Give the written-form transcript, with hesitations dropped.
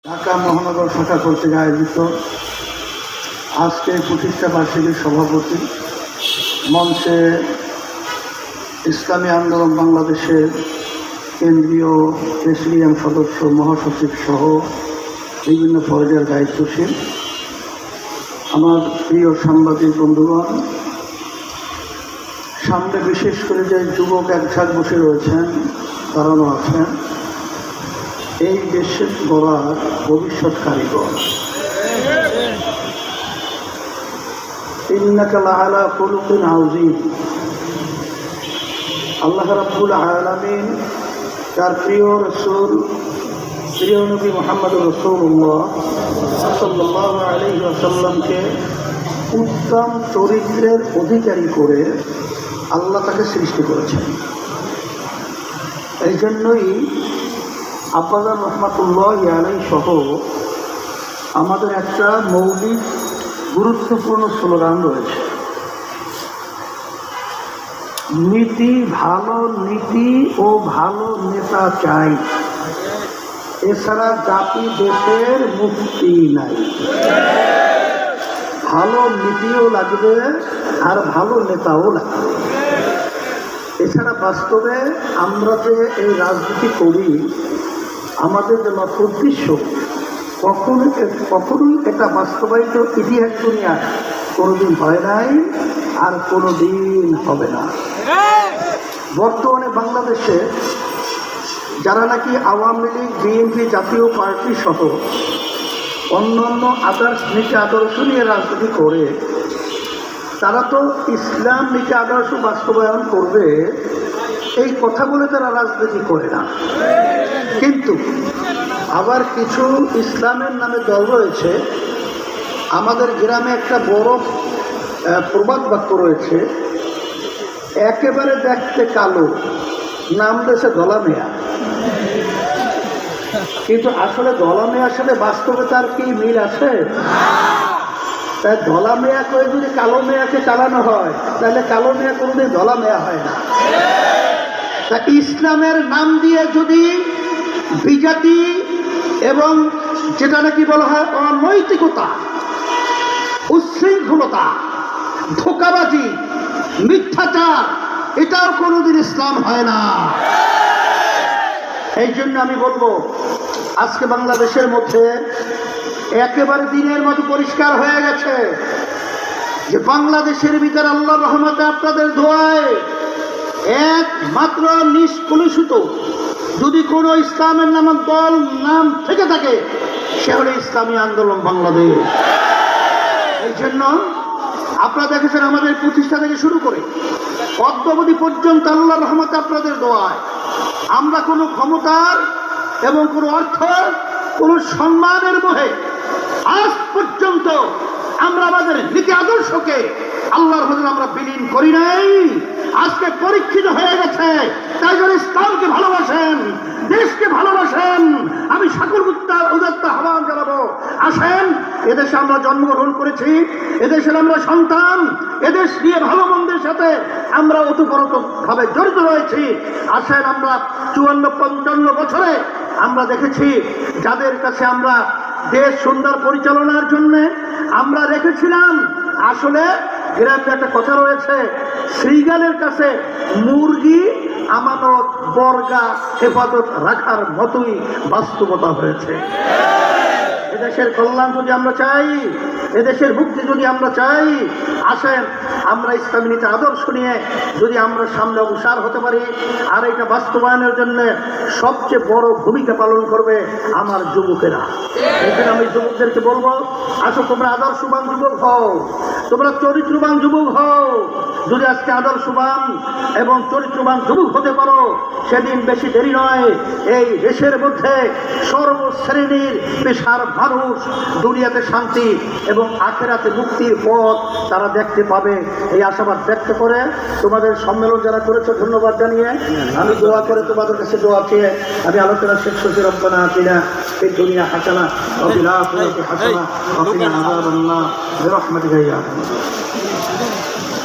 ঢাকা মহানগর শাখা কর্তৃক আয়োজিত আজকে প্রতিষ্ঠা বার্ষিকীর সভাপতি মঞ্চে ইসলামী আন্দোলন বাংলাদেশের কেন্দ্রীয় প্রেসিডিয়াম সদস্য মহাসচিব সহ বিভিন্ন পর্যায়ের দায়িত্বশীল আমার প্রিয় সাংবাদিক বন্ধুগণ, সামনে বিশেষ করে যে যুবক একঝাঁক বসে রয়েছেন, তারাও আছেন এই দেশের গড়ার ভবিষ্যৎ কারিগর। ইন্নাকা লাআলা খুলুকিন আযীম। আল্লাহ রাব্বুল আলামিন তার প্রিয় রাসূল প্রিয় নবী মুহাম্মদ রাসূলুল্লাহ সাল্লাল্লাহু আলাইহি ওয়াসাল্লামকে উত্তম চরিত্রের অধিকারী করে আল্লাহ তাকে সৃষ্টি করেছেন। এই জন্যই আব্বাজান রহমাতুল্লাহি আলাইহি সহ আমাদের একটা মৌলিক গুরুত্বপূর্ণ স্লোগান রয়েছে, নীতি ও ভালো নেতা চাই, এছাড়া জাতি দেশের মুক্তি নাই। ভালো নীতিও লাগবে আর ভালো নেতাও লাগবে। এছাড়া বাস্তবে আমরা যে এই রাজনীতি করি, আমাদের যে লক্ষ্য উদ্দেশ্য কখনোই এটা বাস্তবায়িত ইতিহাস দুনিয়া কোনোদিন হয় নাই আর কোনোদিন হবে না। বর্তমানে বাংলাদেশে যারা নাকি আওয়ামী লীগ, বিএনপি, জাতীয় পার্টি সহ অন্যান্য নীতি আদর্শ নিয়ে রাজনীতি করে, তারা তো ইসলাম নীতি আদর্শ বাস্তবায়ন করবে এই কথা বলে তারা রাজনীতি করে না। কিন্তু আবার কিছু ইসলামের নামে দল রয়েছে। আমাদের গ্রামে একটা বড় প্রবাদ বাক্য রয়েছে, একেবারে দেখতে কালো, নাম দিয়েছে ধলা মেয়া। কিন্তু আসলে ধলা মেয়ার সাথে বাস্তবে তার কি মিল আছে? তাই ধলা মেয়া করে যদি কালো মেয়াকে চালানো হয়, তাহলে কালো মেয়া কোনোদিন ধলা মেয়া হয় না। তা ইসলামের নাম দিয়ে যদি বিজাতি এবং যেটা নাকি বলা হয় অনৈতিকতা, উচ্ছৃঙ্খলতা, ধোঁকাবাজি, মিথ্যাচার, এটাও কোনোদিন ইসলাম হয় না। এই জন্য আমি বলবো, আজকে বাংলাদেশের মধ্যে একেবারে দিনের মতো পরিষ্কার হয়ে গেছে যে বাংলাদেশের ভিতরে আল্লাহর রহমতে আপনাদের দোয়ায় একমাত্র নিষ্কলুষিত যদি কোনো ইসলামের নাম থেকে থাকে, সে হলো ইসলামী আন্দোলন বাংলাদেশ। এই জন্য আপনারা দেখেছেন আমাদের প্রতিষ্ঠা থেকে শুরু করে অদ্যাবধি পর্যন্ত আল্লাহর রহমতে আপনাদের দোয়ায় আমরা কোনো ক্ষমতার এবং কোনো অর্থ, কোনো সম্মানের মোহে আজ পর্যন্ত আমরা আমাদের নীতি আদর্শকে আল্লাহর হজরে আমরা বিলীন করি নাই। আজকে পরীক্ষিত হয়ে গেছে, তাই জন্য ইসলামকে ভালোবাসেন, দেশকে ভালোবাসেন। আমি সকল উদাত্ত আহ্বান জানাবো, আসেন, এদেশে আমরা জন্মগ্রহণ করেছি, এদেশের আমরা সন্তান, এদেশ নিয়ে ভালো মন্দের সাথে আমরা ওতপ্রোতভাবে জড়িত রয়েছি। আসেন, আমরা 54-55 বছরে আমরা দেখেছি যাদের কাছে আমরা দেশ সুন্দর পরিচালনার জন্য আমরা রেখেছিলাম। আসলে গ্রামে একটা কথা রয়েছে, শ্রীগালের কাছে মুরগি আমানত, বর্গা হেফাজত রাখার মতোই বাস্তবতা হয়েছে। এদেশের কল্যাণ যদি আমরা চাই, এদেশের মুক্তি যদি আমরা চাই, আসেন আমরা ইসলামী নীতি আদর্শ নিয়ে যদি আমরা সামনে অগ্রসর হতে পারি। আর এটা বাস্তবায়নের জন্য সবচেয়ে বড় ভূমিকা পালন করবে আমার যুবকেরা। এখানে আমি যুবকদেরকে বলবো, আসো তোমরা আদর্শবান যুবক হও, তোমরা চরিত্রবান যুবক হও। যদি আজকে আদর্শবান এবং চরিত্রবান যুবক হতে পারো, সেদিন বেশি দেরি নয়, এই দেশের মধ্যে সর্বশ্রেণীর পেশার মানুষ দুনিয়াতে শান্তি এবং আখেরাতে মুক্তির পথ তারা দেখতে পাবে। এই আশাবাদ ব্যক্ত করে তোমাদের সম্মেলন যারা করেছে ধন্যবাদ জানিয়ে আমি দোয়া করে তোমাদের কাছে দোয়া চেয়ে আমি আলোচনা শেষ করছি। রব্বানা আতিনা ফিদ দুনিয়া হাসানা ওয়া ফিল আখিরাতি হাসানা ওয়া কিনা আযাবান্নার বিরহমাতিকা ইয়া আরহাম।